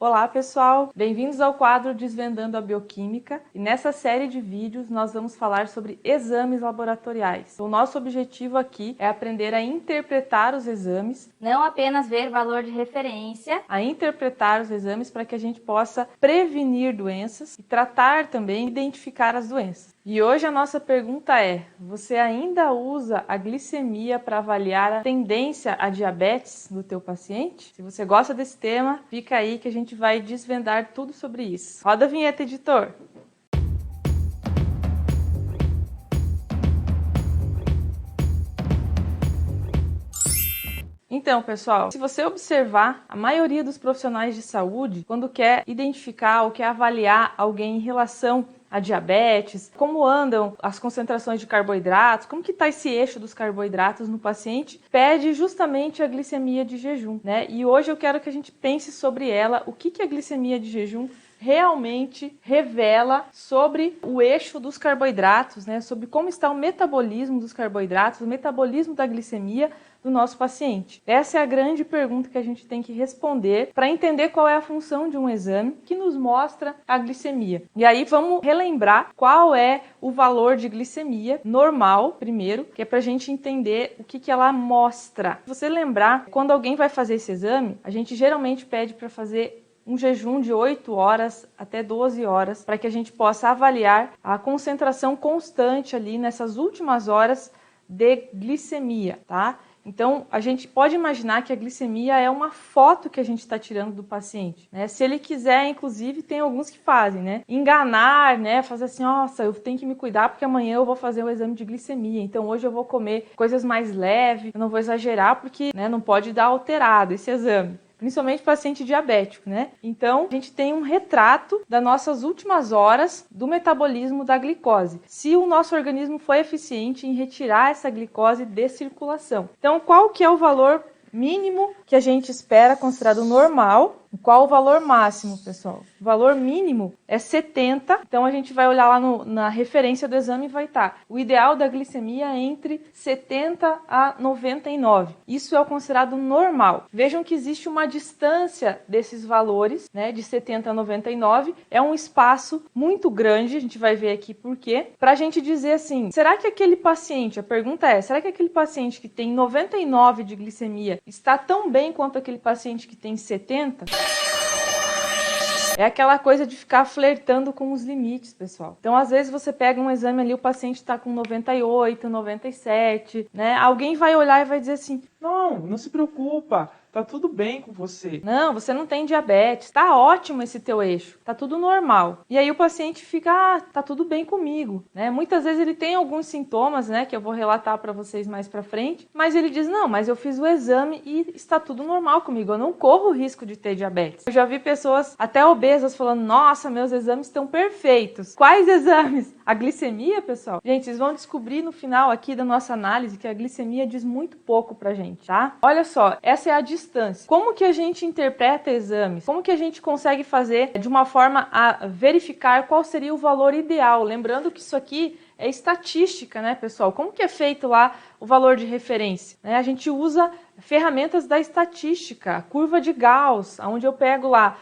Olá pessoal, bem-vindos ao quadro Desvendando a Bioquímica e nessa série de vídeos nós vamos falar sobre exames laboratoriais. O nosso objetivo aqui é aprender a interpretar os exames, não apenas ver valor de referência, a interpretar os exames para que a gente possa prevenir doenças e tratar também, identificar as doenças. E hoje a nossa pergunta é: você ainda usa a glicemia para avaliar a tendência a diabetes do teu paciente? Se você gosta desse tema, fica aí que a gente vai desvendar tudo sobre isso. Roda a vinheta, editor! Então, pessoal, se você observar, a maioria dos profissionais de saúde, quando quer identificar ou quer avaliar alguém em relação a diabetes, como andam as concentrações de carboidratos, como que está esse eixo dos carboidratos no paciente, pede justamente a glicemia de jejum, né? E hoje eu quero que a gente pense sobre ela, o que a glicemia de jejum realmente revela sobre o eixo dos carboidratos, né? Sobre como está o metabolismo dos carboidratos, o metabolismo da glicemia do nosso paciente. Essa é a grande pergunta que a gente tem que responder para entender qual é a função de um exame que nos mostra a glicemia. E aí vamos relembrar qual é o valor de glicemia normal, primeiro, que é para a gente entender o que ela mostra. Se você lembrar, quando alguém vai fazer esse exame, a gente geralmente pede para fazer um jejum de 8 horas até 12 horas para que a gente possa avaliar a concentração constante ali nessas últimas horas de glicemia, tá? Então, a gente pode imaginar que a glicemia é uma foto que a gente está tirando do paciente, né? Se ele quiser, inclusive, tem alguns que fazem, né? Enganar, né? Fazer assim, nossa, eu tenho que me cuidar porque amanhã eu vou fazer o exame de glicemia, então hoje eu vou comer coisas mais leves, eu não vou exagerar porque, né, não pode dar alterado esse exame. Principalmente paciente diabético, né? Então, a gente tem um retrato das nossas últimas horas do metabolismo da glicose. Se o nosso organismo foi eficiente em retirar essa glicose de circulação. Então, qual que é o valor mínimo que a gente espera considerado normal? Qual o valor máximo, pessoal? O valor mínimo é 70, então a gente vai olhar lá na referência do exame e vai estar. O ideal da glicemia é entre 70 a 99. Isso é o considerado normal. Vejam que existe uma distância desses valores, né, de 70 a 99. É um espaço muito grande, a gente vai ver aqui por quê. Para a gente dizer assim, será que aquele paciente, a pergunta é, será que aquele paciente que tem 99 de glicemia está tão bem quanto aquele paciente que tem 70? É aquela coisa de ficar flertando com os limites, pessoal. Então, às vezes, você pega um exame ali, o paciente está com 98, 97, né? Alguém vai olhar e vai dizer assim, não se preocupa, tá tudo bem com você. não, você não tem diabetes, tá ótimo esse teu eixo, tá tudo normal. E aí o paciente fica, tá tudo bem comigo, né? Muitas vezes ele tem alguns sintomas, né, que eu vou relatar para vocês mais para frente, mas ele diz, não, mas eu fiz o exame e está tudo normal comigo, eu não corro o risco de ter diabetes. Eu já vi pessoas até obesas falando, nossa, meus exames estão perfeitos. Quais exames? A glicemia, pessoal? Gente, vocês vão descobrir no final aqui da nossa análise que a glicemia diz muito pouco pra gente, tá? Olha só, essa é a distância. Como que a gente interpreta exames? Como que a gente consegue fazer de uma forma a verificar qual seria o valor ideal? Lembrando que isso aqui é estatística, né, pessoal? Como que é feito lá o valor de referência? A gente usa ferramentas da estatística, a curva de Gauss, onde eu pego lá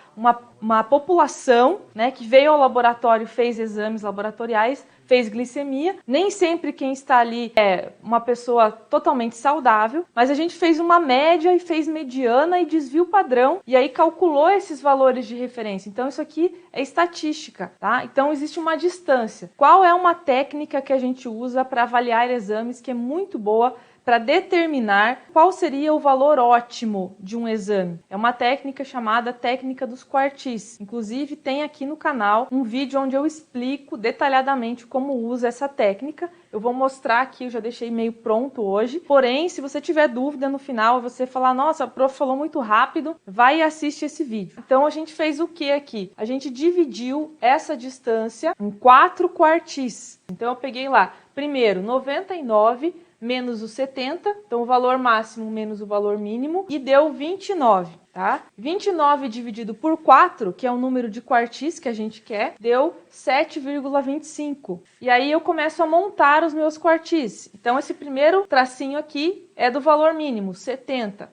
uma população, né, que veio ao laboratório, fez exames laboratoriais, fez glicemia. Nem sempre quem está ali é uma pessoa totalmente saudável, mas a gente fez uma média e fez mediana e desvio padrão, e aí calculou esses valores de referência. Então isso aqui é estatística, tá? Então existe uma distância. Qual é uma técnica que a gente usa para avaliar exames que é muito boa para determinar qual seria o valor ótimo de um exame? É uma técnica chamada técnica dos quartis. Inclusive tem aqui no canal um vídeo onde eu explico detalhadamente como usa essa técnica. Eu vou mostrar aqui, eu já deixei meio pronto hoje. Porém, se você tiver dúvida no final, você falar, nossa, a prof falou muito rápido, vai e assiste esse vídeo. Então a gente fez o que aqui? A gente dividiu essa distância em 4 quartis. Então eu peguei lá, primeiro 99 menos o 70, então o valor máximo menos o valor mínimo, e deu 29, tá? 29 dividido por 4, que é o número de quartis que a gente quer, deu 7,25. E aí eu começo a montar os meus quartis. Então esse primeiro tracinho aqui é do valor mínimo, 70.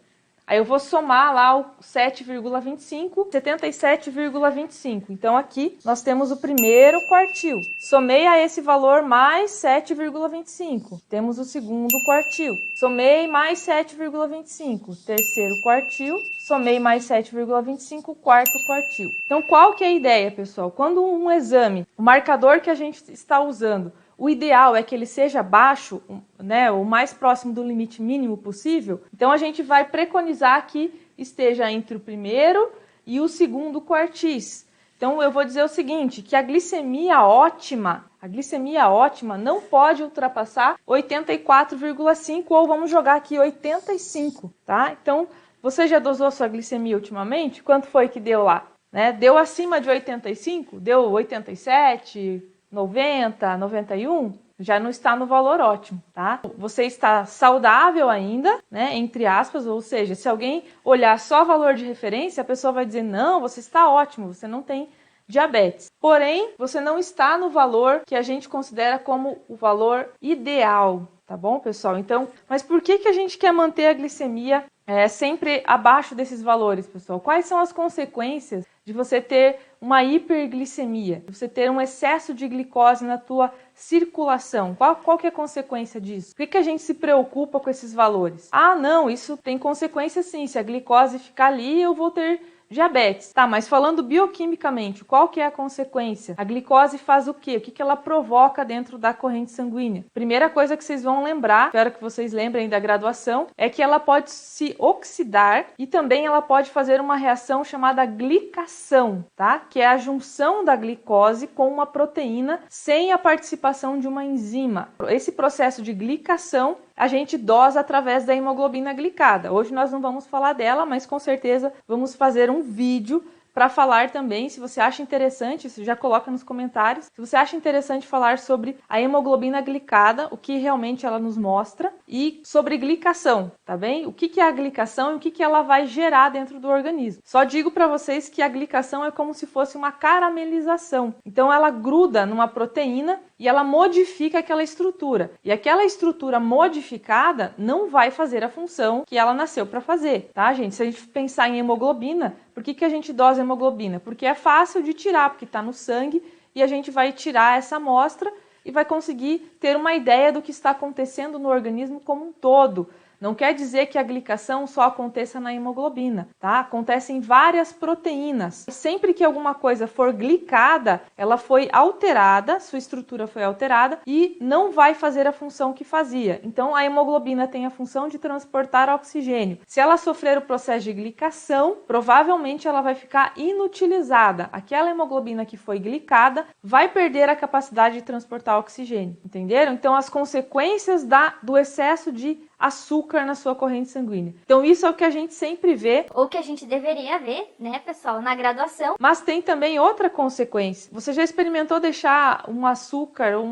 Aí eu vou somar lá o 7,25, 77,25. Então aqui nós temos o primeiro quartil. Somei a esse valor mais 7,25. Temos o segundo quartil. Somei mais 7,25. Terceiro quartil. Somei mais 7,25, quarto quartil. Então qual que é a ideia, pessoal? Quando um exame, o marcador que a gente está usando, o ideal é que ele seja baixo, né, o mais próximo do limite mínimo possível. Então a gente vai preconizar que esteja entre o primeiro e o segundo quartis. Então eu vou dizer o seguinte, que a glicemia ótima não pode ultrapassar 84,5 ou vamos jogar aqui 85, tá? Então você já dosou a sua glicemia ultimamente? Quanto foi que deu lá? Né? Deu acima de 85? Deu 87? 90, 91, já não está no valor ótimo, tá? Você está saudável ainda, né, entre aspas, ou seja, se alguém olhar só valor de referência, a pessoa vai dizer, não, você está ótimo, você não tem diabetes. Porém, você não está no valor que a gente considera como o valor ideal, tá bom, pessoal? Então, mas por que a gente quer manter a glicemia sempre abaixo desses valores, pessoal? Quais são as consequências de você ter uma hiperglicemia, de você ter um excesso de glicose na tua circulação? Qual que é a consequência disso? Por que a gente se preocupa com esses valores? Ah, não, isso tem consequência sim, se a glicose ficar ali eu vou ter diabetes. Tá, mas falando bioquimicamente, qual que é a consequência? A glicose faz o quê? O que ela provoca dentro da corrente sanguínea? Primeira coisa que vocês vão lembrar, espero que vocês lembrem da graduação, é que ela pode se oxidar e também ela pode fazer uma reação chamada glicação, tá? Que é a junção da glicose com uma proteína sem a participação de uma enzima. Esse processo de glicação a gente dosa através da hemoglobina glicada. Hoje nós não vamos falar dela, mas com certeza vamos fazer um vídeo para falar também, se você acha interessante, você já coloca nos comentários, se você acha interessante falar sobre a hemoglobina glicada, o que realmente ela nos mostra, e sobre glicação, tá bem? O que é a glicação e o que ela vai gerar dentro do organismo. Só digo para vocês que a glicação é como se fosse uma caramelização. Então ela gruda numa proteína e ela modifica aquela estrutura. E aquela estrutura modificada não vai fazer a função que ela nasceu para fazer, tá, gente? Se a gente pensar em hemoglobina, por que a gente dosa hemoglobina? Porque é fácil de tirar, porque está no sangue e a gente vai tirar essa amostra e vai conseguir ter uma ideia do que está acontecendo no organismo como um todo. Não quer dizer que a glicação só aconteça na hemoglobina, tá? Acontece em várias proteínas. Sempre que alguma coisa for glicada, ela foi alterada, sua estrutura foi alterada e não vai fazer a função que fazia. Então, a hemoglobina tem a função de transportar oxigênio. Se ela sofrer o processo de glicação, provavelmente ela vai ficar inutilizada. Aquela hemoglobina que foi glicada vai perder a capacidade de transportar oxigênio, entenderam? Então, as consequências do excesso de açúcar na sua corrente sanguínea. Então isso é o que a gente sempre vê. Ou que a gente deveria ver, né, pessoal, na graduação. Mas tem também outra consequência. Você já experimentou deixar um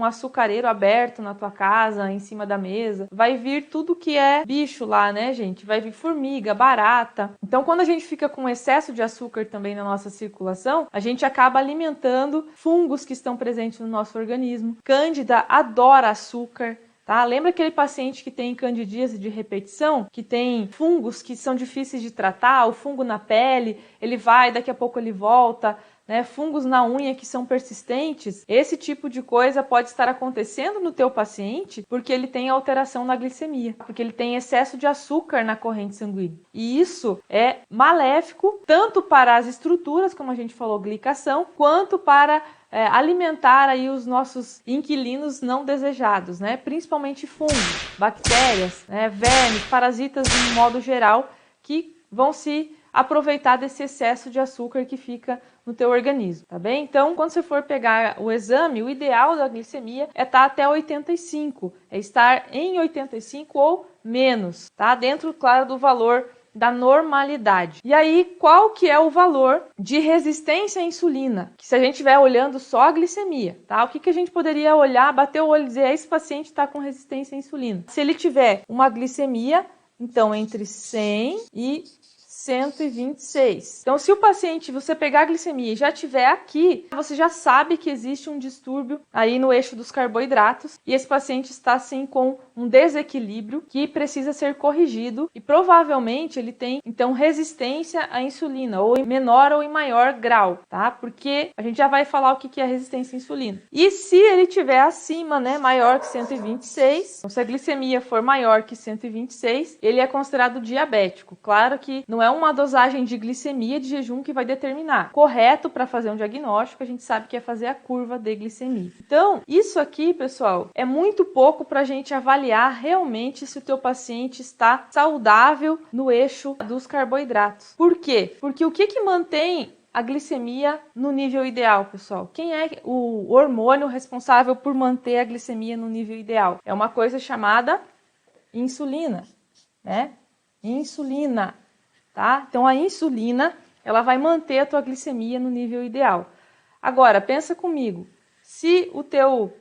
açucareiro aberto na tua casa, em cima da mesa? Vai vir tudo que é bicho lá, né, gente? Vai vir formiga, barata. Então quando a gente fica com excesso de açúcar também na nossa circulação, a gente acaba alimentando fungos que estão presentes no nosso organismo. Cândida adora açúcar. Tá? Lembra aquele paciente que tem candidíase de repetição, que tem fungos que são difíceis de tratar, o fungo na pele, ele vai, daqui a pouco ele volta, né? Fungos na unha que são persistentes? Esse tipo de coisa pode estar acontecendo no teu paciente porque ele tem alteração na glicemia, porque ele tem excesso de açúcar na corrente sanguínea. E isso é maléfico tanto para as estruturas, como a gente falou, glicação, quanto para alimentar aí os nossos inquilinos não desejados, né? Principalmente fungos, bactérias, né? Vermes, parasitas de um modo geral que vão se aproveitar desse excesso de açúcar que fica no teu organismo, tá bem? Então, quando você for pegar o exame, o ideal da glicemia é estar até 85, é estar em 85 ou menos, tá? Dentro, claro, do valor da normalidade. E aí, qual que é o valor de resistência à insulina? Que se a gente estiver olhando só a glicemia, tá? O que a gente poderia olhar, bater o olho e dizer, esse paciente está com resistência à insulina? Se ele tiver uma glicemia, então, entre 100 e 126. Então, se o paciente, você pegar a glicemia e já tiver aqui, você já sabe que existe um distúrbio aí no eixo dos carboidratos e esse paciente está, assim, com um desequilíbrio que precisa ser corrigido e provavelmente ele tem, então, resistência à insulina, ou em menor ou em maior grau, tá? Porque a gente já vai falar o que é resistência à insulina. E se ele tiver acima, né, maior que 126, então se a glicemia for maior que 126, ele é considerado diabético. Claro que não é uma dosagem de glicemia de jejum que vai determinar. Correto para fazer um diagnóstico, a gente sabe que é fazer a curva de glicemia. Então, isso aqui, pessoal, é muito pouco para a gente avaliar realmente se o teu paciente está saudável no eixo dos carboidratos. Por quê? Porque o que mantém a glicemia no nível ideal, pessoal? Quem é o hormônio responsável por manter a glicemia no nível ideal? É uma coisa chamada insulina, né? Insulina, tá? Então, a insulina, ela vai manter a tua glicemia no nível ideal. Agora, pensa comigo, se o teu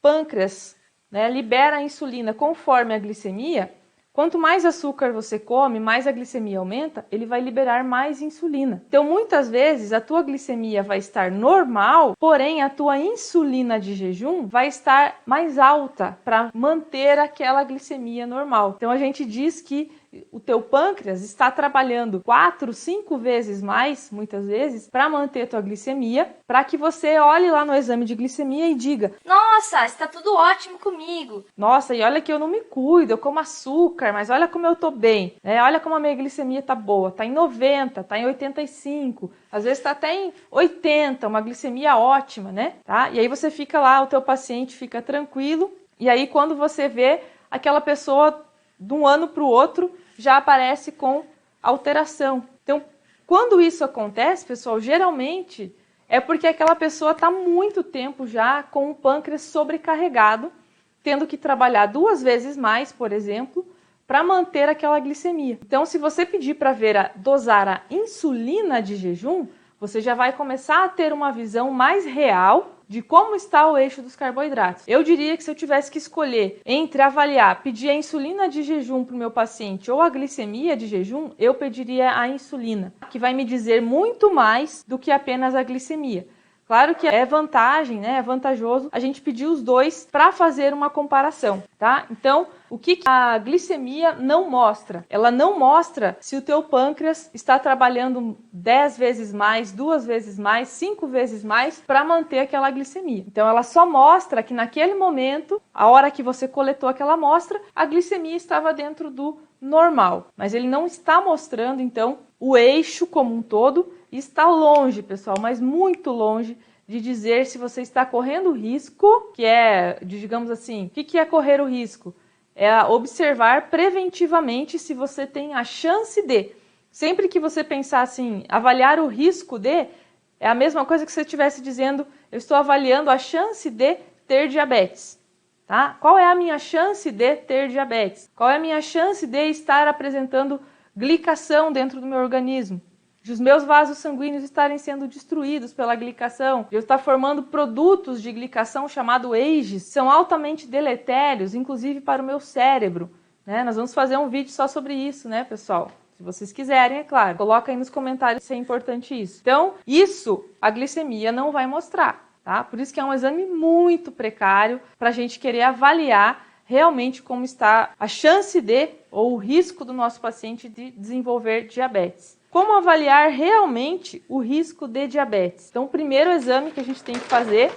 pâncreas, né, libera a insulina conforme a glicemia, quanto mais açúcar você come, mais a glicemia aumenta, ele vai liberar mais insulina. Então, muitas vezes, a tua glicemia vai estar normal, porém, a tua insulina de jejum vai estar mais alta para manter aquela glicemia normal. Então, a gente diz que o teu pâncreas está trabalhando 4, 5 vezes mais, muitas vezes, para manter a tua glicemia, para que você olhe lá no exame de glicemia e diga: nossa, está tudo ótimo comigo. Nossa, e olha que eu não me cuido, eu como açúcar, mas olha como eu tô bem, né? Olha como a minha glicemia tá boa, tá em 90, tá em 85, às vezes tá até em 80, uma glicemia ótima, né? Tá? E aí você fica lá, o teu paciente fica tranquilo, e aí quando você vê, aquela pessoa de um ano para o outro já aparece com alteração. Então, quando isso acontece, pessoal, geralmente é porque aquela pessoa está muito tempo já com o pâncreas sobrecarregado, tendo que trabalhar 2 vezes mais, por exemplo, para manter aquela glicemia. Então, se você pedir para dosar a insulina de jejum, você já vai começar a ter uma visão mais real de como está o eixo dos carboidratos. Eu diria que se eu tivesse que escolher entre avaliar, pedir a insulina de jejum para o meu paciente ou a glicemia de jejum, eu pediria a insulina, que vai me dizer muito mais do que apenas a glicemia. Claro que é vantagem, né? É vantajoso a gente pedir os dois para fazer uma comparação, tá? Então, o que a glicemia não mostra? Ela não mostra se o teu pâncreas está trabalhando 10 vezes mais, 2 vezes mais, 5 vezes mais para manter aquela glicemia. Então, ela só mostra que naquele momento, a hora que você coletou aquela amostra, a glicemia estava dentro do normal. Mas ele não está mostrando, então, o eixo como um todo. Está longe, pessoal, mas muito longe de dizer se você está correndo risco, que é, digamos assim, o que é correr o risco? É observar preventivamente se você tem a chance de. Sempre que você pensar assim, avaliar o risco de, é a mesma coisa que você estivesse dizendo, eu estou avaliando a chance de ter diabetes. Tá? Qual é a minha chance de ter diabetes? Qual é a minha chance de estar apresentando glicação dentro do meu organismo? De os meus vasos sanguíneos estarem sendo destruídos pela glicação, de eu estar formando produtos de glicação chamado AGEs, são altamente deletérios, inclusive para o meu cérebro, né? Nós vamos fazer um vídeo só sobre isso, né, pessoal? Se vocês quiserem, é claro. Coloca aí nos comentários se é importante isso. Então, isso a glicemia não vai mostrar, tá? Por isso que é um exame muito precário para a gente querer avaliar realmente como está a chance de, ou o risco do nosso paciente de desenvolver diabetes. Como avaliar realmente o risco de diabetes? Então, o primeiro exame que a gente tem que fazer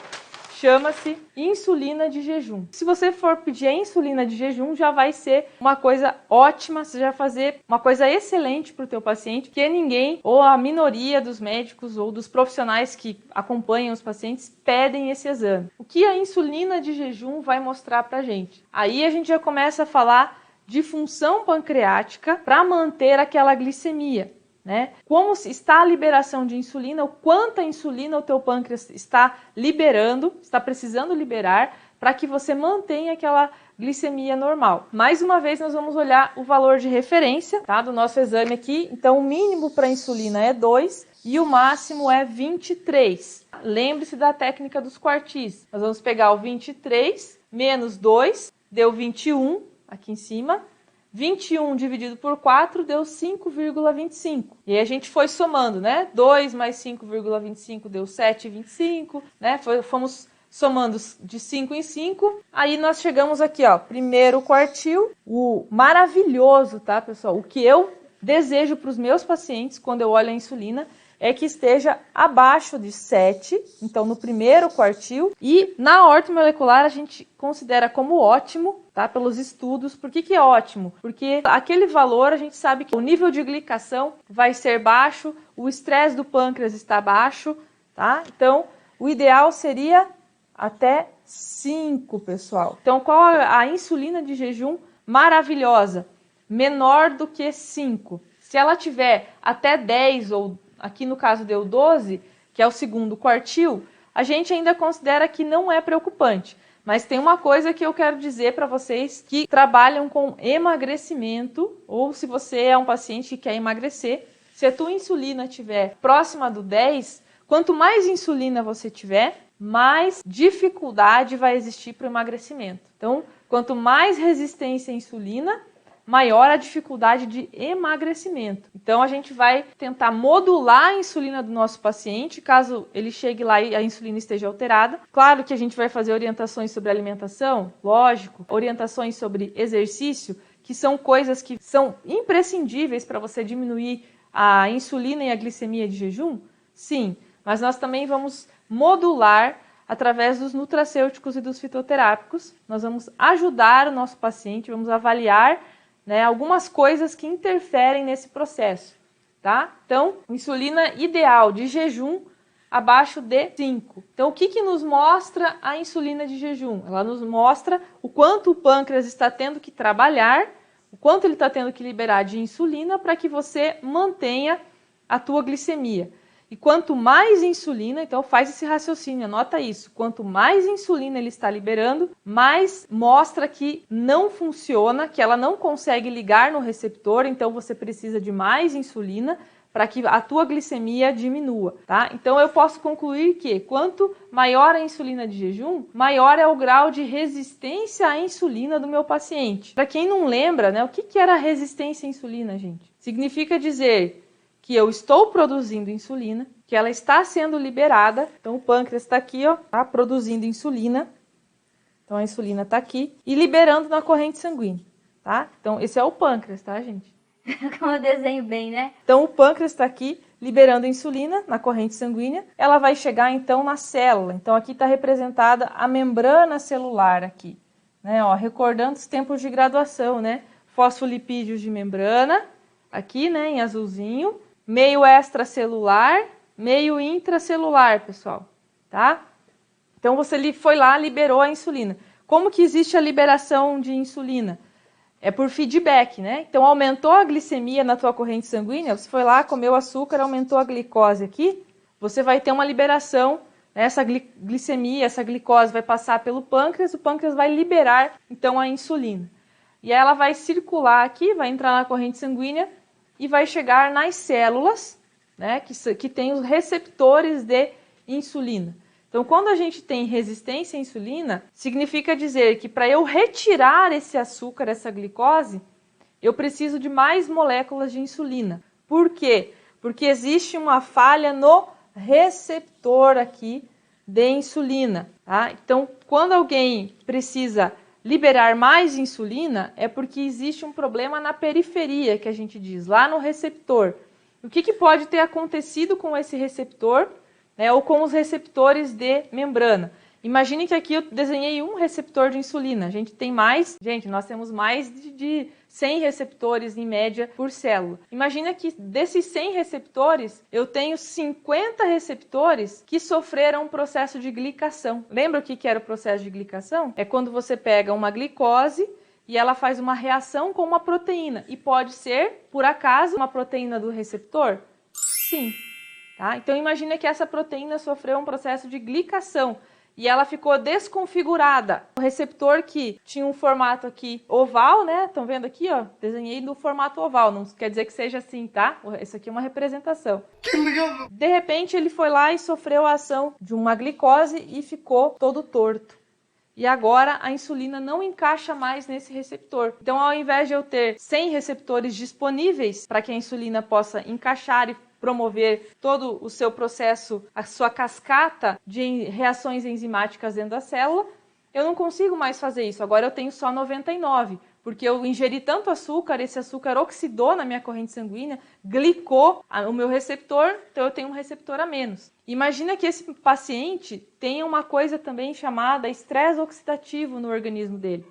chama-se insulina de jejum. Se você for pedir a insulina de jejum, já vai ser uma coisa ótima, você já vai fazer uma coisa excelente para o teu paciente, que ninguém, ou a minoria dos médicos ou dos profissionais que acompanham os pacientes, pedem esse exame. O que a insulina de jejum vai mostrar para a gente? Aí a gente já começa a falar de função pancreática para manter aquela glicemia. Né? Como está a liberação de insulina, o quanta insulina o teu pâncreas está liberando, está precisando liberar para que você mantenha aquela glicemia normal. Mais uma vez nós vamos olhar o valor de referência, tá, do nosso exame aqui. Então o mínimo para a insulina é 2 e o máximo é 23. Lembre-se da técnica dos quartis. Nós vamos pegar o 23 menos 2, deu 21 aqui em cima. 21 dividido por 4 deu 5,25. E aí a gente foi somando, né? 2 mais 5,25 deu 7,25, né? Fomos somando de 5 em 5, aí nós chegamos aqui, ó, primeiro quartil, o maravilhoso, tá, pessoal? O que eu desejo para os meus pacientes quando eu olho a insulina é que esteja abaixo de 7, então no primeiro quartil, e na ortomolecular a gente considera como ótimo, tá, pelos estudos. Por que é ótimo? Porque aquele valor a gente sabe que o nível de glicação vai ser baixo, o estresse do pâncreas está baixo, tá? Então o ideal seria até 5, pessoal. Então qual a insulina de jejum maravilhosa? Menor do que 5. Se ela tiver até 10 ou aqui no caso deu 12, que é o segundo quartil, a gente ainda considera que não é preocupante. Mas tem uma coisa que eu quero dizer para vocês que trabalham com emagrecimento, ou se você é um paciente que quer emagrecer, se a tua insulina estiver próxima do 10, quanto mais insulina você tiver, mais dificuldade vai existir para o emagrecimento. Então, quanto mais resistência à insulina, maior a dificuldade de emagrecimento. Então, a gente vai tentar modular a insulina do nosso paciente, caso ele chegue lá e a insulina esteja alterada. Claro que a gente vai fazer orientações sobre alimentação, lógico, orientações sobre exercício, que são coisas que são imprescindíveis para você diminuir a insulina e a glicemia de jejum, sim, mas nós também vamos modular através dos nutracêuticos e dos fitoterápicos. Nós vamos ajudar o nosso paciente, vamos avaliar, né, algumas coisas que interferem nesse processo, tá? Então, insulina ideal de jejum abaixo de 5. Então, o que nos mostra a insulina de jejum? Ela nos mostra o quanto o pâncreas está tendo que trabalhar, o quanto ele está tendo que liberar de insulina para que você mantenha a tua glicemia. E quanto mais insulina, então faz esse raciocínio, anota isso. Quanto mais insulina ele está liberando, mais mostra que não funciona, que ela não consegue ligar no receptor, então você precisa de mais insulina para que a tua glicemia diminua, tá? Então eu posso concluir que quanto maior a insulina de jejum, maior é o grau de resistência à insulina do meu paciente. Para quem não lembra, né, o que era resistência à insulina, gente? Significa dizer que eu estou produzindo insulina, que ela está sendo liberada, então o pâncreas está aqui, ó, tá produzindo insulina, então a insulina está aqui, e liberando na corrente sanguínea, tá? Então esse é o pâncreas, tá, gente? Como eu desenho bem, né? Então o pâncreas está aqui, liberando insulina na corrente sanguínea, ela vai chegar então na célula, então aqui está representada a membrana celular aqui, né, ó, recordando os tempos de graduação, né? Fosfolipídios de membrana, aqui, né, em azulzinho, meio extracelular, meio intracelular, pessoal, tá? Então você foi lá, liberou a insulina. Como que existe a liberação de insulina? É por feedback, né? Então aumentou a glicemia na tua corrente sanguínea, você foi lá, comeu açúcar, aumentou a glicose aqui, você vai ter uma liberação, né? Essa glicemia, essa glicose vai passar pelo pâncreas, o pâncreas vai liberar então a insulina. E ela vai circular aqui, vai entrar na corrente sanguínea, e vai chegar nas células, né, que tem os receptores de insulina. Então, quando a gente tem resistência à insulina, significa dizer que para eu retirar esse açúcar, essa glicose, eu preciso de mais moléculas de insulina. Por quê? Porque existe uma falha no receptor aqui de insulina, tá? Então, quando alguém precisa liberar mais insulina, é porque existe um problema na periferia, que a gente diz, lá no receptor. O que pode ter acontecido com esse receptor, né, ou com os receptores de membrana? Imagine que aqui eu desenhei um receptor de insulina. A gente tem mais, nós temos mais de 100 receptores em média por célula. Imagina que desses 100 receptores, eu tenho 50 receptores que sofreram um processo de glicação. Lembra o que era o processo de glicação? É quando você pega uma glicose e ela faz uma reação com uma proteína. E pode ser, por acaso, uma proteína do receptor? Sim. Tá? Então imagina que essa proteína sofreu um processo de glicação. E ela ficou desconfigurada. O receptor que tinha um formato aqui oval, né? Estão vendo aqui, ó? Desenhei no formato oval. Não quer dizer que seja assim, tá? Isso aqui é uma representação. Que legal! De repente, ele foi lá e sofreu a ação de uma glicose e ficou todo torto. E agora a insulina não encaixa mais nesse receptor. Então, ao invés de eu ter 100 receptores disponíveis para que a insulina possa encaixar e promover todo o seu processo, a sua cascata de reações enzimáticas dentro da célula, eu não consigo mais fazer isso. Agora eu tenho só 99, porque eu ingeri tanto açúcar, esse açúcar oxidou na minha corrente sanguínea, glicou o meu receptor, então eu tenho um receptor a menos. Imagina que esse paciente tenha uma coisa também chamada estresse oxidativo no organismo dele,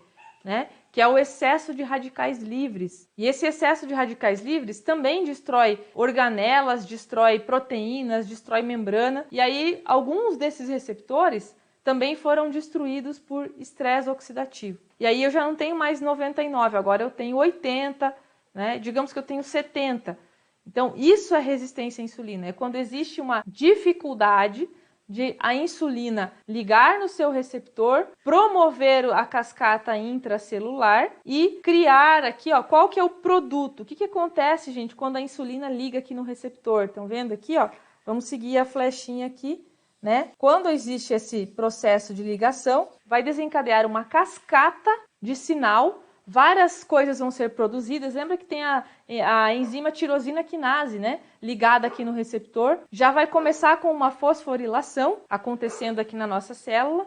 né? Que é o excesso de radicais livres. E esse excesso de radicais livres também destrói organelas, destrói proteínas, destrói membrana. E aí, alguns desses receptores também foram destruídos por estresse oxidativo. E aí eu já não tenho mais 99, agora eu tenho 80, né? Digamos que eu tenho 70. Então, isso é resistência à insulina. É quando existe uma dificuldade de a insulina ligar no seu receptor, promover a cascata intracelular e criar aqui, ó, qual que é o produto. O que acontece, gente, quando a insulina liga aqui no receptor? Estão vendo aqui, ó? Vamos seguir a flechinha aqui, né? Quando existe esse processo de ligação, vai desencadear uma cascata de sinal. Várias coisas vão ser produzidas. Lembra que tem a enzima tirosina quinase, né? Ligada aqui no receptor. Já vai começar com uma fosforilação acontecendo aqui na nossa célula.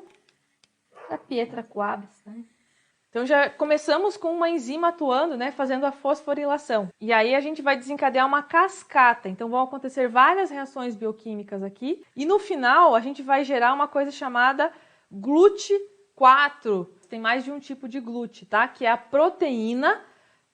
A Pietra Coabs, né? Então já começamos com uma enzima atuando, né? Fazendo a fosforilação. E aí a gente vai desencadear uma cascata. Então vão acontecer várias reações bioquímicas aqui. E no final a gente vai gerar uma coisa chamada GLUT4. Tem mais de um tipo de GLUT, tá? Que é a proteína. O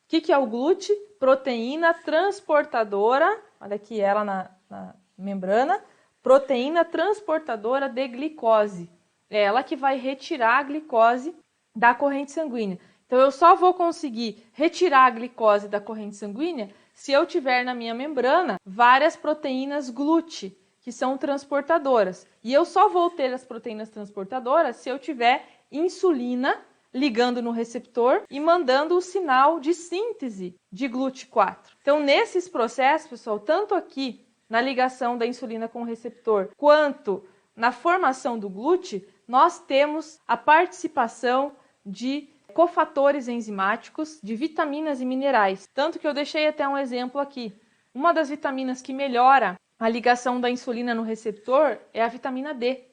que é o GLUT? Proteína transportadora. Olha aqui ela na membrana. Proteína transportadora de glicose. É ela que vai retirar a glicose da corrente sanguínea. Então eu só vou conseguir retirar a glicose da corrente sanguínea se eu tiver na minha membrana várias proteínas GLUT, que são transportadoras. E eu só vou ter as proteínas transportadoras se eu tiver insulina ligando no receptor e mandando o sinal de síntese de GLUT4. Então, nesses processos, pessoal, tanto aqui na ligação da insulina com o receptor, quanto na formação do GLUT, nós temos a participação de cofatores enzimáticos, de vitaminas e minerais. Tanto que eu deixei até um exemplo aqui. Uma das vitaminas que melhora a ligação da insulina no receptor é a vitamina D,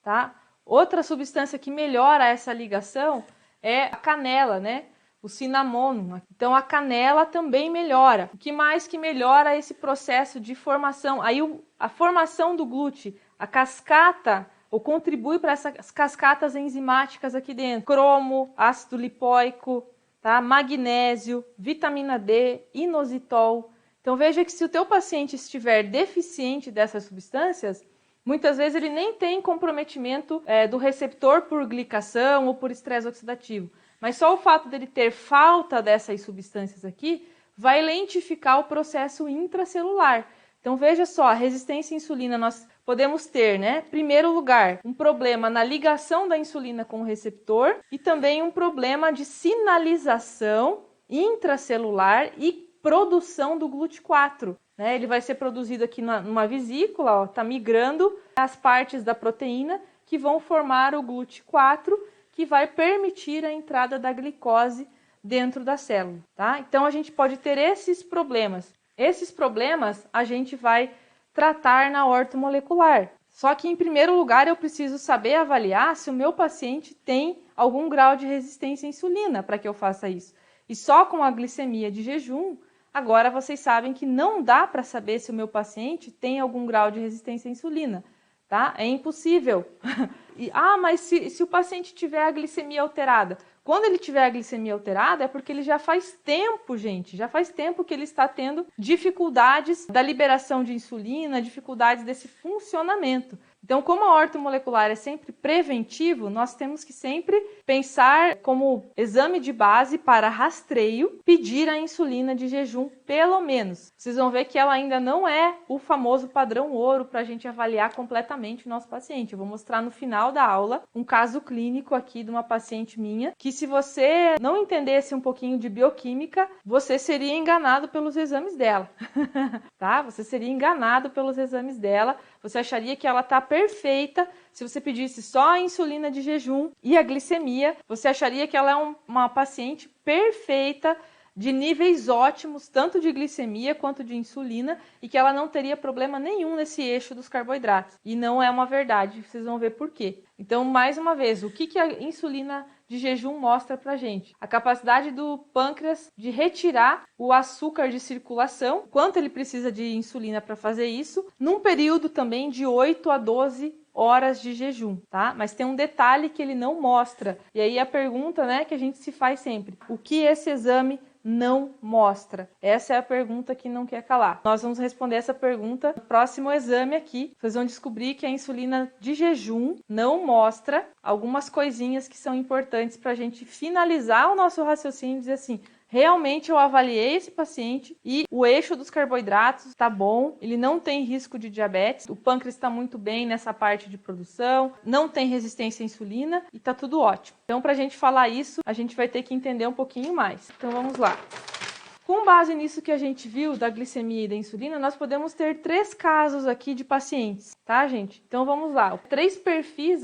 tá? Outra substância que melhora essa ligação é a canela, né? O cinamono. Então a canela também melhora. O que mais que melhora esse processo de formação? Aí a formação do GLUT, a cascata, ou contribui para essas cascatas enzimáticas aqui dentro. Cromo, ácido lipóico, tá? Magnésio, vitamina D, inositol. Então veja que se o teu paciente estiver deficiente dessas substâncias, muitas vezes ele nem tem comprometimento do receptor por glicação ou por estresse oxidativo. Mas só o fato dele ter falta dessas substâncias aqui vai lentificar o processo intracelular. Então veja só, a resistência à insulina nós podemos ter, né? Primeiro lugar, um problema na ligação da insulina com o receptor e também um problema de sinalização intracelular e produção do GLUT4. Né? Ele vai ser produzido aqui numa vesícula, está migrando as partes da proteína que vão formar o GLUT4, que vai permitir a entrada da glicose dentro da célula. Tá? Então a gente pode ter esses problemas. Esses problemas a gente vai tratar na ortomolecular. Só que, em primeiro lugar, eu preciso saber avaliar se o meu paciente tem algum grau de resistência à insulina para que eu faça isso. E só com a glicemia de jejum, agora vocês sabem que não dá para saber se o meu paciente tem algum grau de resistência à insulina, tá? É impossível. Mas se o paciente tiver a glicemia alterada? Quando ele tiver a glicemia alterada é porque ele já faz tempo, gente, já faz tempo que ele está tendo dificuldades da liberação de insulina, dificuldades desse funcionamento. Então, como a ortomolecular é sempre preventivo, nós temos que sempre pensar como exame de base para rastreio, pedir a insulina de jejum, pelo menos. Vocês vão ver que ela ainda não é o famoso padrão ouro para a gente avaliar completamente o nosso paciente. Eu vou mostrar no final da aula um caso clínico aqui de uma paciente minha, que se você não entendesse um pouquinho de bioquímica, você seria enganado pelos exames dela, tá? Você seria enganado pelos exames dela, você acharia que ela está perfeita. Se você pedisse só a insulina de jejum e a glicemia, você acharia que ela é uma paciente perfeita de níveis ótimos, tanto de glicemia quanto de insulina, e que ela não teria problema nenhum nesse eixo dos carboidratos. E não é uma verdade, vocês vão ver por quê. Então, mais uma vez, o que a insulina de jejum mostra pra gente? A capacidade do pâncreas de retirar o açúcar de circulação, quanto ele precisa de insulina para fazer isso, num período também de 8 a 12 horas de jejum, tá? Mas tem um detalhe que ele não mostra. E aí a pergunta, né, que a gente se faz sempre: o que esse exame não mostra? Essa é a pergunta que não quer calar. Nós vamos responder essa pergunta no próximo exame aqui. Vocês vão descobrir que a insulina de jejum não mostra algumas coisinhas que são importantes para a gente finalizar o nosso raciocínio e dizer assim: realmente eu avaliei esse paciente e o eixo dos carboidratos está bom, ele não tem risco de diabetes, o pâncreas está muito bem nessa parte de produção, não tem resistência à insulina e está tudo ótimo. Então, para a gente falar isso, a gente vai ter que entender um pouquinho mais. Então, vamos lá. Com base nisso que a gente viu da glicemia e da insulina, nós podemos ter 3 casos aqui de pacientes, tá, gente? Então vamos lá, 3 perfis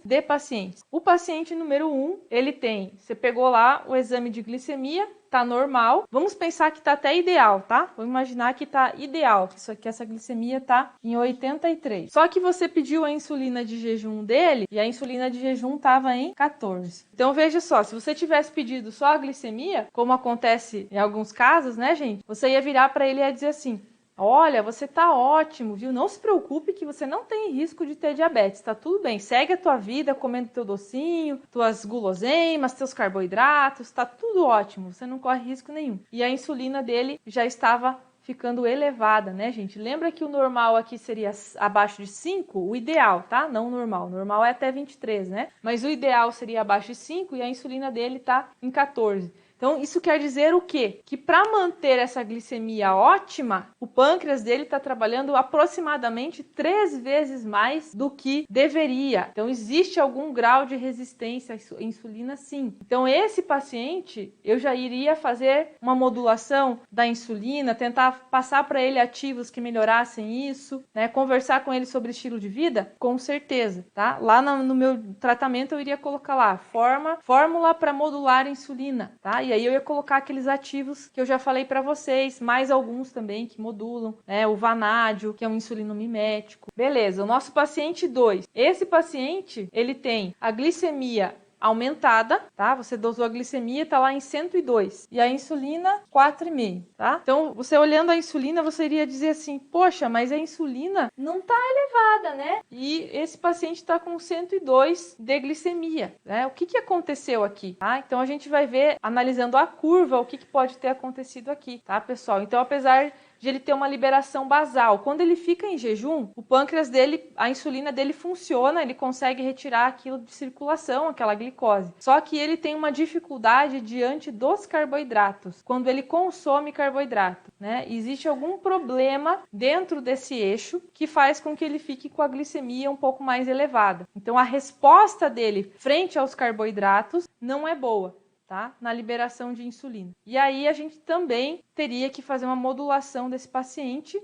de pacientes. O paciente número 1, ele tem, você pegou lá o exame de glicemia, tá normal. Vamos pensar que tá até ideal, tá? Vamos imaginar que tá ideal, que essa glicemia tá em 83. Só que você pediu a insulina de jejum dele e a insulina de jejum tava em 14. Então veja só, se você tivesse pedido só a glicemia, como acontece em alguns casos, né, gente? Você ia virar para ele e ia dizer assim: olha, você tá ótimo, viu? Não se preocupe que você não tem risco de ter diabetes, tá tudo bem. Segue a tua vida comendo teu docinho, tuas guloseimas, teus carboidratos, tá tudo ótimo, você não corre risco nenhum. E a insulina dele já estava ficando elevada, né, gente? Lembra que o normal aqui seria abaixo de 5? O ideal, tá? Não o normal. O normal é até 23, né? Mas o ideal seria abaixo de 5 e a insulina dele tá em 14. Então, isso quer dizer o quê? Que para manter essa glicemia ótima, o pâncreas dele está trabalhando aproximadamente 3 vezes mais do que deveria. Então, existe algum grau de resistência à insulina, sim. Então, esse paciente, eu já iria fazer uma modulação da insulina, tentar passar para ele ativos que melhorassem isso, né? Conversar com ele sobre estilo de vida, com certeza, tá? Lá no meu tratamento, eu iria colocar lá, fórmula para modular a insulina, tá? E aí eu ia colocar aqueles ativos que eu já falei para vocês, mais alguns também que modulam, né? O vanádio, que é um insulinomimético. Beleza, o nosso paciente 2. Esse paciente, ele tem a glicemia aumentada, tá? Você dosou a glicemia, tá lá em 102. E a insulina, 4,5, tá? Então, você olhando a insulina, você iria dizer assim: poxa, mas a insulina não tá elevada, né? E esse paciente tá com 102 de glicemia, né? O que aconteceu aqui, tá? Então, a gente vai ver, analisando a curva, o que pode ter acontecido aqui, tá, pessoal? Então, apesar de ele ter uma liberação basal, quando ele fica em jejum, o pâncreas dele, a insulina dele funciona, ele consegue retirar aquilo de circulação, aquela glicose. Só que ele tem uma dificuldade diante dos carboidratos, quando ele consome carboidrato, né? Existe algum problema dentro desse eixo que faz com que ele fique com a glicemia um pouco mais elevada. Então, a resposta dele frente aos carboidratos não é boa, tá? Na liberação de insulina. E aí a gente também teria que fazer uma modulação desse paciente.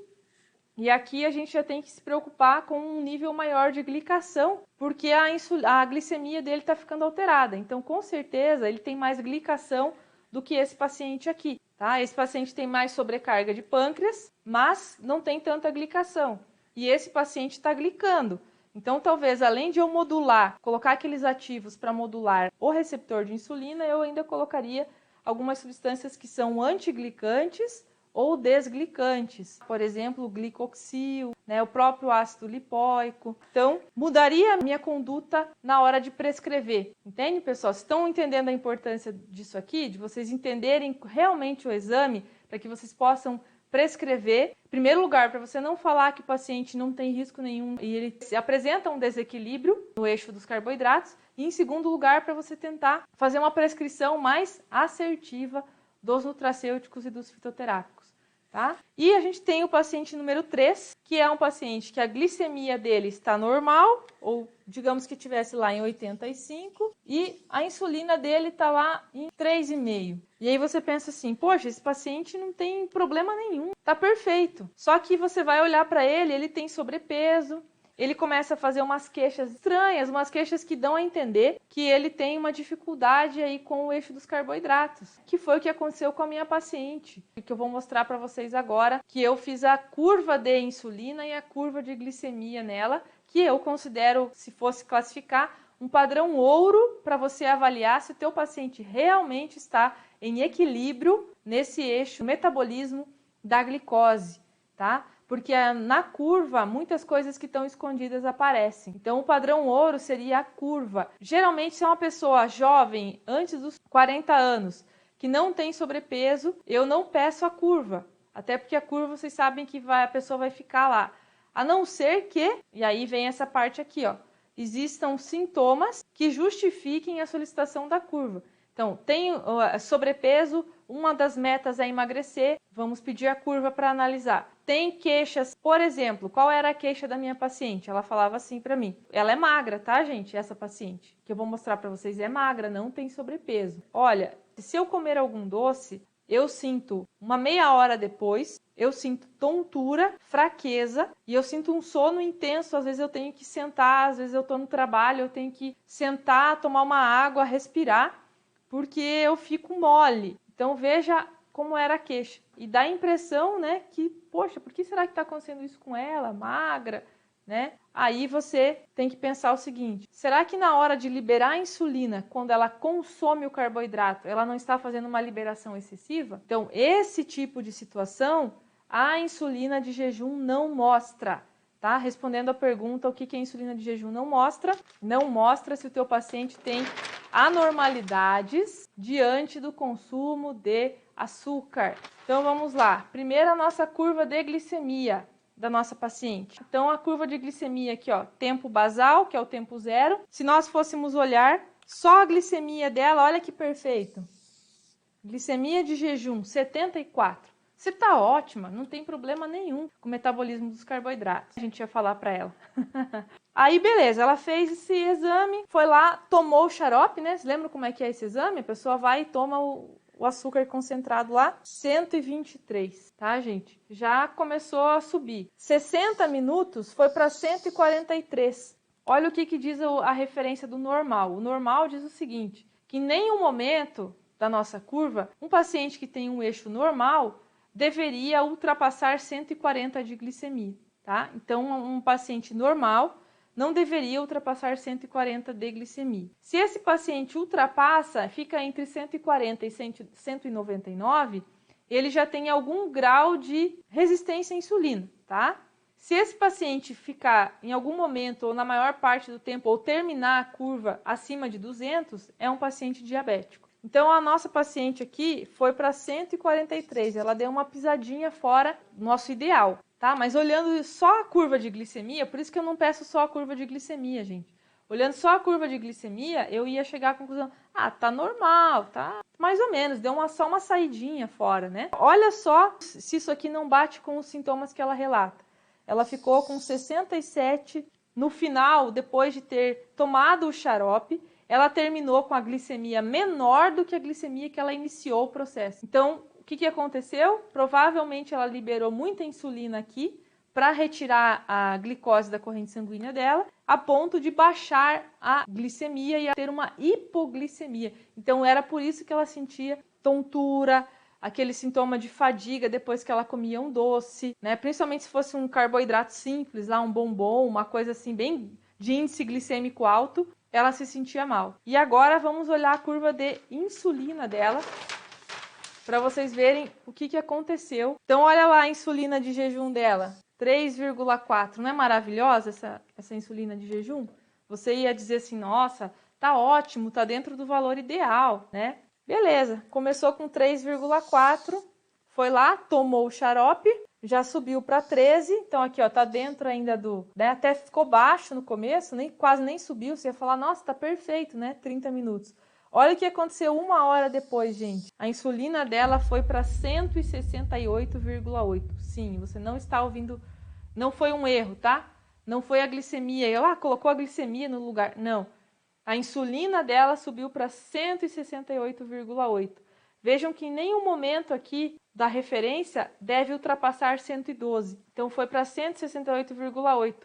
E aqui a gente já tem que se preocupar com um nível maior de glicação, porque a glicemia dele está ficando alterada. Então, com certeza, ele tem mais glicação do que esse paciente aqui, tá? Esse paciente tem mais sobrecarga de pâncreas, mas não tem tanta glicação. E esse paciente está glicando. Então, talvez, além de eu modular, colocar aqueles ativos para modular o receptor de insulina, eu ainda colocaria algumas substâncias que são antiglicantes ou desglicantes. Por exemplo, o glicoxil, né, o próprio ácido lipóico. Então, mudaria a minha conduta na hora de prescrever. Entende, pessoal? Vocês estão entendendo a importância disso aqui? De vocês entenderem realmente o exame, para que vocês possam prescrever. Em primeiro lugar, para você não falar que o paciente não tem risco nenhum e ele apresenta um desequilíbrio no eixo dos carboidratos. E em segundo lugar, para você tentar fazer uma prescrição mais assertiva dos nutracêuticos e dos fitoterápicos, tá? E a gente tem o paciente número 3, que é um paciente que a glicemia dele está normal, ou digamos que tivesse lá em 85, e a insulina dele está lá em 3,5. E aí você pensa assim: poxa, esse paciente não tem problema nenhum, tá perfeito. Só que você vai olhar para ele, ele tem sobrepeso, ele começa a fazer umas queixas estranhas, umas queixas que dão a entender que ele tem uma dificuldade aí com o eixo dos carboidratos, que foi o que aconteceu com a minha paciente, que eu vou mostrar para vocês agora, que eu fiz a curva de insulina e a curva de glicemia nela, que eu considero, se fosse classificar, um padrão ouro para você avaliar se o teu paciente realmente está em equilíbrio nesse eixo metabolismo da glicose, tá? Porque na curva, muitas coisas que estão escondidas aparecem. Então, o padrão ouro seria a curva. Geralmente, se é uma pessoa jovem, antes dos 40 anos, que não tem sobrepeso, eu não peço a curva. Até porque a curva, vocês sabem que a pessoa vai ficar lá. A não ser que, e aí vem essa parte aqui, ó, existam sintomas que justifiquem a solicitação da curva. Então, tem sobrepeso, uma das metas é emagrecer, vamos pedir a curva para analisar. Tem queixas, por exemplo, qual era a queixa da minha paciente? Ela falava assim para mim, ela é magra, tá, gente, essa paciente, que eu vou mostrar para vocês, é magra, não tem sobrepeso. Olha, se eu comer algum doce, eu sinto uma meia hora depois, eu sinto tontura, fraqueza e eu sinto um sono intenso. Às vezes eu tenho que sentar, às vezes eu estou no trabalho, eu tenho que sentar, tomar uma água, respirar, porque eu fico mole. Então veja como era a queixa. E dá a impressão, né, que, poxa, por que será que está acontecendo isso com ela, magra, né? Aí você tem que pensar o seguinte, será que na hora de liberar a insulina, quando ela consome o carboidrato, ela não está fazendo uma liberação excessiva? Então, esse tipo de situação, a insulina de jejum não mostra, tá? Respondendo a pergunta, o que a insulina de jejum não mostra? Não mostra se o teu paciente tem anormalidades diante do consumo de açúcar. Então, vamos lá. Primeiro, a nossa curva de glicemia da nossa paciente. Então, a curva de glicemia aqui, ó, tempo basal, que é o tempo zero. Se nós fôssemos olhar só a glicemia dela, olha que perfeito. Glicemia de jejum, 74. Você tá ótima, não tem problema nenhum com o metabolismo dos carboidratos. A gente ia falar para ela. Aí, beleza, ela fez esse exame, foi lá, tomou o xarope, né? Você lembra como é que é esse exame? A pessoa vai e toma o açúcar concentrado lá, 123, tá, gente? Já começou a subir. 60 minutos foi para 143. Olha o que diz a referência do normal. O normal diz o seguinte, que em nenhum momento da nossa curva, um paciente que tem um eixo normal deveria ultrapassar 140 de glicemia, tá? Então, um paciente normal não deveria ultrapassar 140 de glicemia. Se esse paciente ultrapassa, fica entre 140 e 199, ele já tem algum grau de resistência à insulina, tá? Se esse paciente ficar em algum momento ou na maior parte do tempo ou terminar a curva acima de 200, é um paciente diabético. Então, a nossa paciente aqui foi para 143, ela deu uma pisadinha fora do nosso ideal. Tá? Mas olhando só a curva de glicemia, por isso que eu não peço só a curva de glicemia, gente. Olhando só a curva de glicemia, eu ia chegar à conclusão, tá normal, tá mais ou menos, deu só uma saidinha fora, né? Olha só se isso aqui não bate com os sintomas que ela relata. Ela ficou com 67 no final, depois de ter tomado o xarope, ela terminou com a glicemia menor do que a glicemia que ela iniciou o processo. Então, o que aconteceu? Provavelmente ela liberou muita insulina aqui para retirar a glicose da corrente sanguínea dela, a ponto de baixar a glicemia e ter uma hipoglicemia. Então era por isso que ela sentia tontura, aquele sintoma de fadiga depois que ela comia um doce, né? Principalmente se fosse um carboidrato simples, lá um bombom, uma coisa assim bem de índice glicêmico alto, ela se sentia mal. E agora vamos olhar a curva de insulina dela, para vocês verem o que aconteceu. Então, olha lá a insulina de jejum dela, 3,4. Não é maravilhosa essa insulina de jejum? Você ia dizer assim, nossa, tá ótimo, tá dentro do valor ideal, né? Beleza, começou com 3,4, foi lá, tomou o xarope, já subiu para 13, então aqui, ó, tá dentro ainda do, né, até ficou baixo no começo, quase nem subiu, você ia falar, nossa, tá perfeito, né, 30 minutos. Olha o que aconteceu 1 hora depois, gente. A insulina dela foi para 168,8. Sim, você não está ouvindo, não foi um erro, tá? Não foi a glicemia, ela colocou a glicemia no lugar, não. A insulina dela subiu para 168,8. Vejam que em nenhum momento aqui da referência deve ultrapassar 112. Então foi para 168,8.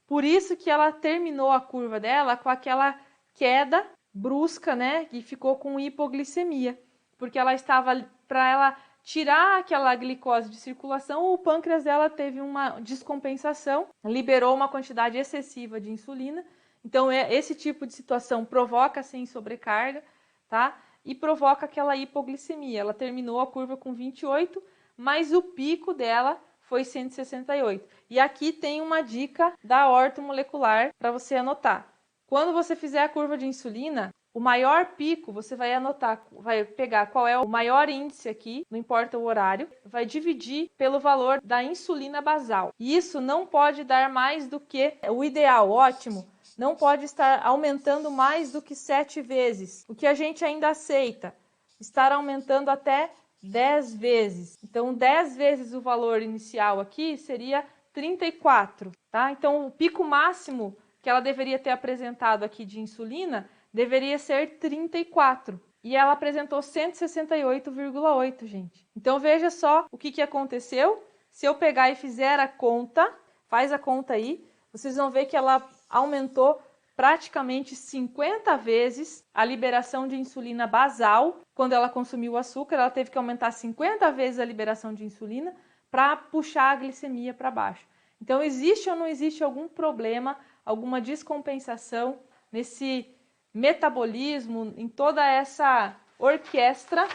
Por isso que ela terminou a curva dela com aquela queda brusca, né? E ficou com hipoglicemia. Porque ela estava, para ela tirar aquela glicose de circulação, o pâncreas dela teve uma descompensação, liberou uma quantidade excessiva de insulina. Então, esse tipo de situação provoca, sim, sobrecarga, tá? E provoca aquela hipoglicemia. Ela terminou a curva com 28, mas o pico dela foi 168. E aqui tem uma dica da ortomolecular para você anotar. Quando você fizer a curva de insulina, o maior pico, você vai anotar, vai pegar qual é o maior índice aqui, não importa o horário, vai dividir pelo valor da insulina basal. E isso não pode dar mais do que o ideal, ótimo, não pode estar aumentando mais do que 7 vezes. O que a gente ainda aceita, estar aumentando até 10 vezes. Então, 10 vezes o valor inicial aqui seria 34, tá? Então, o pico máximo que ela deveria ter apresentado aqui de insulina deveria ser 34. E ela apresentou 168,8, gente. Então, veja só o que aconteceu. Se eu pegar e fizer a conta, faz a conta aí, vocês vão ver que ela aumentou praticamente 50 vezes a liberação de insulina basal. Quando ela consumiu açúcar, ela teve que aumentar 50 vezes a liberação de insulina para puxar a glicemia para baixo. Então, existe ou não existe algum problema, alguma descompensação nesse metabolismo, em toda essa orquestra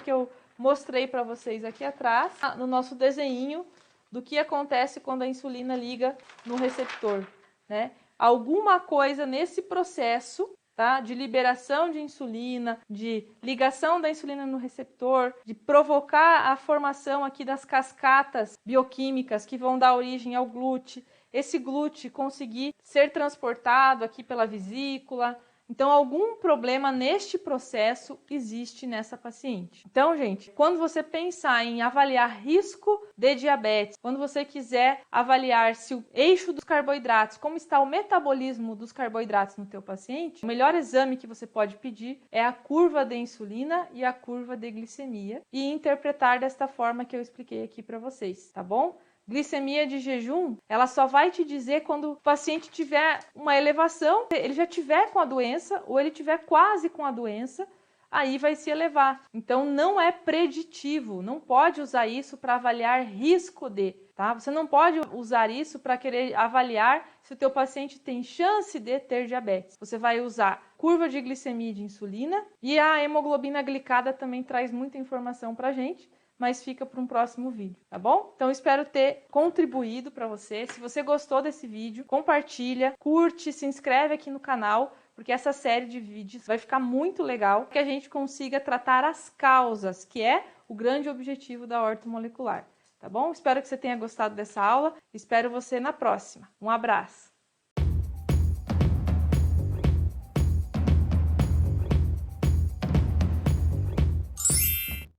que eu mostrei para vocês aqui atrás, no nosso desenho do que acontece quando a insulina liga no receptor, né? Alguma coisa nesse processo, tá, de liberação de insulina, de ligação da insulina no receptor, de provocar a formação aqui das cascatas bioquímicas que vão dar origem ao glúten, esse glúten conseguir ser transportado aqui pela vesícula. Então, algum problema neste processo existe nessa paciente. Então, gente, quando você pensar em avaliar risco de diabetes, quando você quiser avaliar se o eixo dos carboidratos, como está o metabolismo dos carboidratos no teu paciente, o melhor exame que você pode pedir é a curva de insulina e a curva de glicemia e interpretar desta forma que eu expliquei aqui para vocês, tá bom? Glicemia de jejum, ela só vai te dizer quando o paciente tiver uma elevação, ele já tiver com a doença ou ele tiver quase com a doença, aí vai se elevar. Então não é preditivo, não pode usar isso para avaliar risco de, tá? Você não pode usar isso para querer avaliar se o teu paciente tem chance de ter diabetes. Você vai usar curva de glicemia e de insulina e a hemoglobina glicada também traz muita informação para a gente, mas fica para um próximo vídeo, tá bom? Então, espero ter contribuído para você. Se você gostou desse vídeo, compartilha, curte, se inscreve aqui no canal, porque essa série de vídeos vai ficar muito legal, que a gente consiga tratar as causas, que é o grande objetivo da ortomolecular, tá bom? Espero que você tenha gostado dessa aula, espero você na próxima. Um abraço!